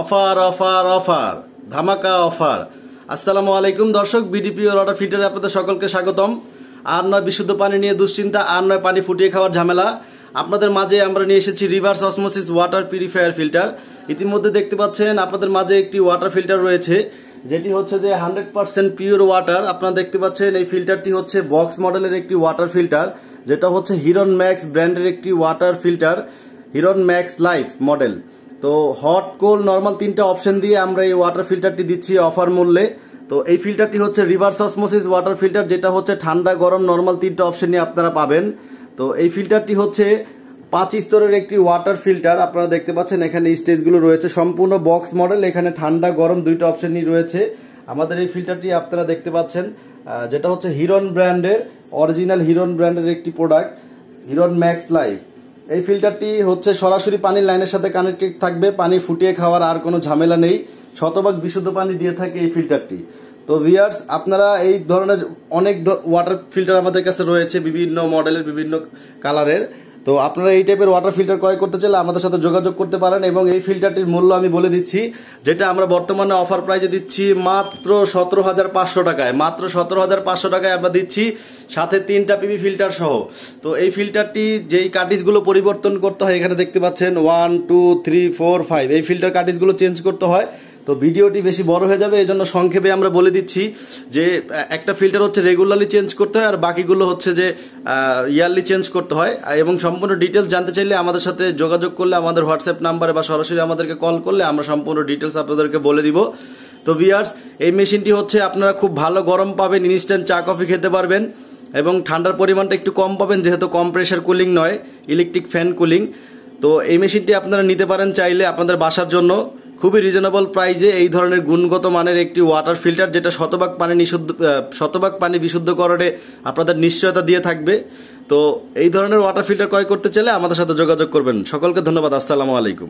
Offer offer offer ধামাকা offer. আসসালামু আলাইকুম দর্শক, বিডিপি ওয়াটার ফিল্টারে আপনাদের সকলকে স্বাগতম। আর নয় বিশুদ্ধ পানি নিয়ে দুশ্চিন্তা, আর নয় পানি ফুটিয়ে খাওয়ার ঝামেলা। আপনাদের মাঝে আমরা নিয়ে এসেছি reverse osmosis water purifier filter. ইতিমধ্যে দেখতে পাচ্ছেন আপনাদের মাঝে একটি ওয়াটার ফিল্টার রয়েছে, যেটি হচ্ছে যে 100% পিওর ওয়াটার। আপনারা দেখতে পাচ্ছেন এই ফিল্টারটি হচ্ছে বক্স মডেলের একটি ওয়াটার ফিল্টার, যেটা হচ্ছে হিরন ম্যাক্স ব্র্যান্ডের একটি ওয়াটার ফিল্টার, হিরন ম্যাক্স লাইফ মডেল। তো হট কোল্ড নর্মাল তিনটা অপশন দিয়ে আমরা এই ওয়াটার ফিল্টারটি দিচ্ছি অফার মূল্যে। তো এই ফিল্টারটি হচ্ছে রিভার্স অসমোসিস ওয়াটার ফিল্টার, যেটা হচ্ছে ঠান্ডা গরম নর্মাল তিনটা অপশন নিয়ে আপনারা পাবেন। তো এই ফিল্টারটি হচ্ছে 5 স্তরের একটি ওয়াটার ফিল্টার। আপনারা দেখতে পাচ্ছেন এখানে স্টেজগুলো রয়েছে, সম্পূর্ণ বক্স মডেল। এখানে ঠান্ডা গরম দুইটা অপশনই রয়েছে। আমাদের এই ফিল্টারটি আপনারা দেখতে পাচ্ছেন, যেটা হচ্ছে হিরন ব্র্যান্ডের, অরিজিনাল হিরন ব্র্যান্ডের একটি প্রোডাক্ট, হিরন ম্যাক্স লাইফ। এই ফিল্টারটি হচ্ছে সরাসরি পানির লাইনের সাথে কানেক্টেড থাকবে, পানি ফুটিয়ে খাওয়ার আর কোনো ঝামেলা নেই, শতভাগ বিশুদ্ধ পানি দিয়ে থাকে এই ফিল্টারটি। তো ভিউয়ার্স, আপনারা এই ধরনের অনেক ওয়াটার ফিল্টার আমাদের কাছে রয়েছে, বিভিন্ন মডেলের বিভিন্ন কালারের। তো আপনারা এই টাইপের ওয়াটার ফিল্টার ক্রয় করতে চাইলে আমাদের সাথে যোগাযোগ করতে পারেন। এবং এই ফিল্টারটির মূল্য আমি বলে দিচ্ছি, যেটা আমরা বর্তমানে অফার প্রাইজে দিচ্ছি মাত্র 17,500 টাকায়। মাত্র 17,500 টাকায় আমরা দিচ্ছি, সাথে 3টা পিপি ফিল্টার সহ। তো এই ফিল্টারটি যেই কার্টিজগুলো পরিবর্তন করতে হয়, এখানে দেখতে পাচ্ছেন 1 2 3 4 5 এই ফিল্টার কার্টিজগুলো চেঞ্জ করতে হয়। তো ভিডিওটি বেশি বড় হয়ে যাবে, এই জন্য সংক্ষেপে আমরা বলে দিচ্ছি যে একটা ফিল্টার হচ্ছে রেগুলারলি চেঞ্জ করতে হয়, আর বাকিগুলো হচ্ছে যে ইয়ারলি চেঞ্জ করতে হয়। এবং সম্পূর্ণ ডিটেলস জানতে চাইলে আমাদের সাথে যোগাযোগ করলে, আমাদের হোয়াটসঅ্যাপ নাম্বারে বা সরাসরি আমাদেরকে কল করলে আমরা সম্পূর্ণ ডিটেলস আপনাদেরকে বলে দিব। তো ভিউয়ার্স, এই মেশিনটি হচ্ছে আপনারা খুব ভালো গরম পাবেন, ইনস্ট্যান্ট চা কফি খেতে পারবেন, এবং ঠান্ডার পরিমাণটা একটু কম পাবেন, যেহেতু কম প্রেশার কুলিং নয়, ইলেকট্রিক ফ্যান কুলিং। তো এই মেশিনটি আপনারা নিতে পারেন চাইলে আপনাদের বাসার জন্য খুবই রিজনেবল প্রাইজে। এই ধরনের গুণগত মানের একটি ওয়াটার ফিল্টার, যেটা শতভাগ পানি বিশুদ্ধকরণে আপনাদের নিশ্চয়তা দিয়ে থাকবে। তো এই ধরনের ওয়াটার ফিল্টার ক্রয় করতে চাইলে আমাদের সাথে যোগাযোগ করবেন। সকলকে ধন্যবাদ। আসসালামু আলাইকুম।